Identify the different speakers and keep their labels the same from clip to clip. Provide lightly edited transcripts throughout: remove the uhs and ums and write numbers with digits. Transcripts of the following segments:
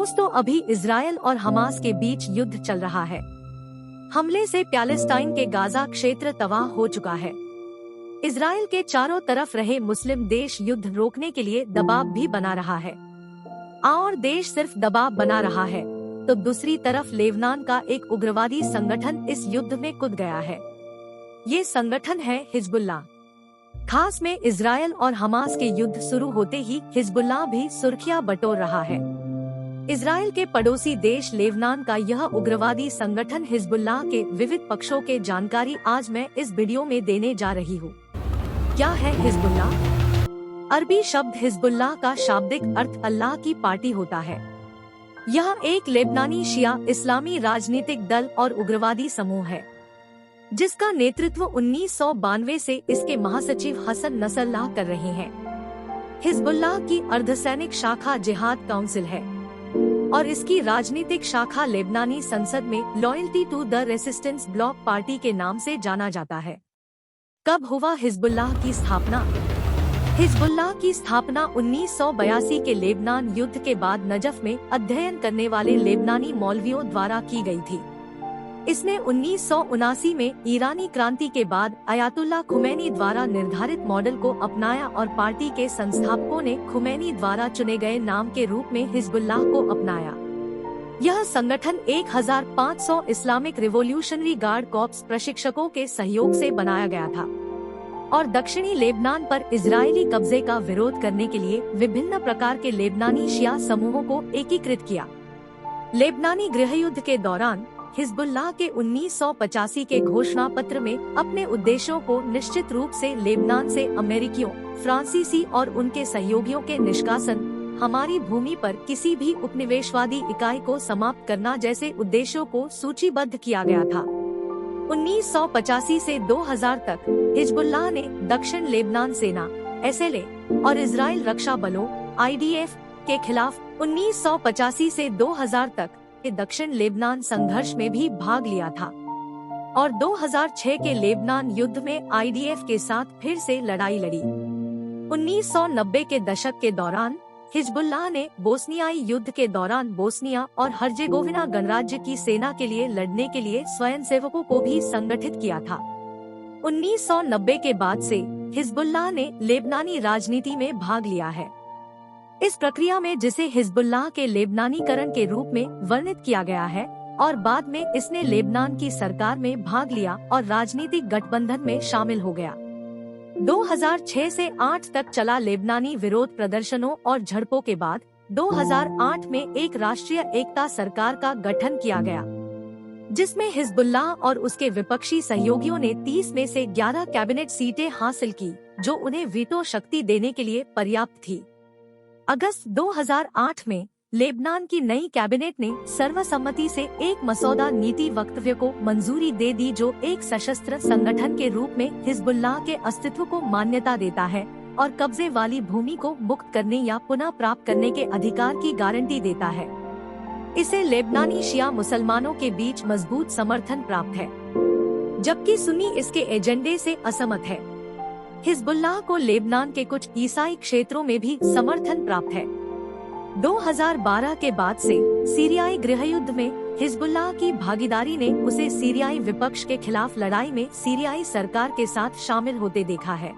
Speaker 1: दोस्तों, अभी इजरायल और हमास के बीच युद्ध चल रहा है। हमले से पैलेस्टाइन के गाजा क्षेत्र तबाह हो चुका है। इजरायल के चारों तरफ रहे मुस्लिम देश युद्ध रोकने के लिए दबाव भी बना रहा है। और देश सिर्फ दबाव बना रहा है तो दूसरी तरफ लेबनान का एक उग्रवादी संगठन इस युद्ध में कूद गया है। ये संगठन है हिजबुल्लाह। खास में इजरायल और हमास के युद्ध शुरू होते ही हिजबुल्लाह भी सुर्खियां बटोर रहा है। इजरायल के पड़ोसी देश लेबनान का यह उग्रवादी संगठन हिजबुल्लाह के विविध पक्षों के जानकारी आज मैं इस वीडियो में देने जा रही हूँ। क्या है हिजबुल्लाह? अरबी शब्द हिजबुल्लाह का शाब्दिक अर्थ अल्लाह की पार्टी होता है। यह एक लेबनानी शिया इस्लामी राजनीतिक दल और उग्रवादी समूह है, जिसका नेतृत्व 1992 से इसके महासचिव हसन नसरल्लाह कर रहे हैं। हिजबुल्लाह की अर्धसैनिक शाखा जिहाद काउंसिल है और इसकी राजनीतिक शाखा लेबनानी संसद में loyalty to the resistance bloc party के नाम से जाना जाता है। कब हुआ हिजबुल्लाह की स्थापना? हिजबुल्लाह की स्थापना 1982 के लेबनान युद्ध के बाद नजफ में अध्ययन करने वाले लेबनानी मौलवियों द्वारा की गई थी। इसने 1979 में ईरानी क्रांति के बाद अयातुल्लाह खुमैनी द्वारा निर्धारित मॉडल को अपनाया और पार्टी के संस्थापकों ने खुमैनी द्वारा चुने गए नाम के रूप में हिजबुल्लाह को अपनाया। यह संगठन 1500 इस्लामिक रिवोल्यूशनरी गार्ड कॉर्प्स प्रशिक्षकों के सहयोग से बनाया गया था और दक्षिणी लेबनान पर इजरायली कब्जे का विरोध करने के लिए विभिन्न प्रकार के लेबनानी शिया समूहों को एकीकृत किया। लेबनानी गृहयुद्ध के दौरान हिजबुल्लाह के 1985 के घोषणा पत्र में अपने उद्देश्यों को निश्चित रूप से लेबनान से अमेरिकियों, फ्रांसीसी और उनके सहयोगियों के निष्कासन, हमारी भूमि पर किसी भी उपनिवेशवादी इकाई को समाप्त करना जैसे उद्देश्यों को सूचीबद्ध किया गया था। 1985 से 2000 तक हिजबुल्लाह ने दक्षिण लेबनान सेना (SLA) और इजराइल रक्षा बलों (IDF) के खिलाफ 1985 से 2000 तक दक्षिण लेबनान संघर्ष में भी भाग लिया था और 2006 के लेबनान युद्ध में IDF के साथ फिर से लड़ाई लड़ी। 1990 के दशक के दौरान हिजबुल्लाह ने बोस्नियाई युद्ध के दौरान बोस्निया और हर्जेगोविना गणराज्य की सेना के लिए लड़ने के लिए स्वयंसेवकों को भी संगठित किया था। 1990 के बाद से हिजबुल्लाह ने लेबनानी राजनीति में भाग लिया है। इस प्रक्रिया में जिसे हिजबुल्लाह के लेबनानीकरण के रूप में वर्णित किया गया है और बाद में इसने लेबनान की सरकार में भाग लिया और राजनीतिक गठबंधन में शामिल हो गया। 2006 से 8 तक चला लेबनानी विरोध प्रदर्शनों और झड़पों के बाद 2008 में एक राष्ट्रीय एकता सरकार का गठन किया गया, जिसमें हिजबुल्लाह और उसके विपक्षी सहयोगियों ने 30 में से 11 कैबिनेट सीटें हासिल की, जो उन्हें वीटो शक्ति देने के लिए पर्याप्त थी। अगस्त 2008 में लेबनान की नई कैबिनेट ने सर्वसम्मति से एक मसौदा नीति वक्तव्य को मंजूरी दे दी, जो एक सशस्त्र संगठन के रूप में हिजबुल्लाह के अस्तित्व को मान्यता देता है और कब्जे वाली भूमि को मुक्त करने या पुनः प्राप्त करने के अधिकार की गारंटी देता है। इसे लेबनानी शिया मुसलमानों के बीच मजबूत समर्थन प्राप्त है, जबकि सुन्नी इसके एजेंडे से असहमत है। हिजबुल्लाह को लेबनान के कुछ ईसाई क्षेत्रों में भी समर्थन प्राप्त है। 2012 के बाद से सीरियाई गृहयुद्ध में हिजबुल्लाह की भागीदारी ने उसे सीरियाई विपक्ष के खिलाफ लड़ाई में सीरियाई सरकार के साथ शामिल होते देखा है।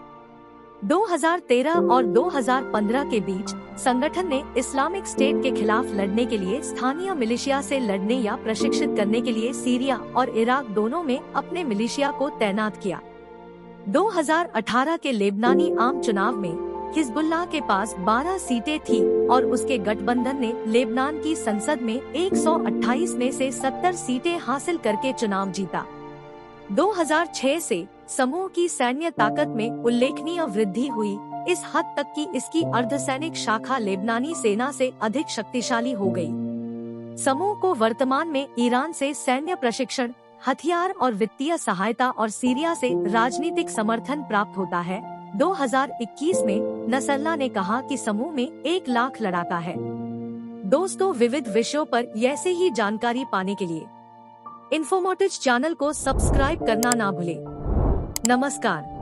Speaker 1: 2013 और 2015 के बीच संगठन ने इस्लामिक स्टेट के खिलाफ लड़ने के लिए स्थानीय मिलिशिया से लड़ने या प्रशिक्षित करने के लिए सीरिया और इराक दोनों में अपने मिलिशिया को तैनात किया। 2018 के लेबनानी आम चुनाव में हिजबुल्लाह के पास 12 सीटें थी और उसके गठबंधन ने लेबनान की संसद में 128 में से 70 सीटें हासिल करके चुनाव जीता। 2006 से समूह की सैन्य ताकत में उल्लेखनीय वृद्धि हुई, इस हद तक कि इसकी अर्धसैनिक शाखा लेबनानी सेना से अधिक शक्तिशाली हो गई। समूह को वर्तमान में ईरान से सैन्य प्रशिक्षण, हथियार और वित्तीय सहायता और सीरिया से राजनीतिक समर्थन प्राप्त होता है। 2021 में नसरल्लाह ने कहा कि समूह में 1 लाख लड़ाका है। दोस्तों, विविध विषयों पर ऐसे ही जानकारी पाने के लिए इन्फोमोटिव चैनल को सब्सक्राइब करना ना भूलें। नमस्कार।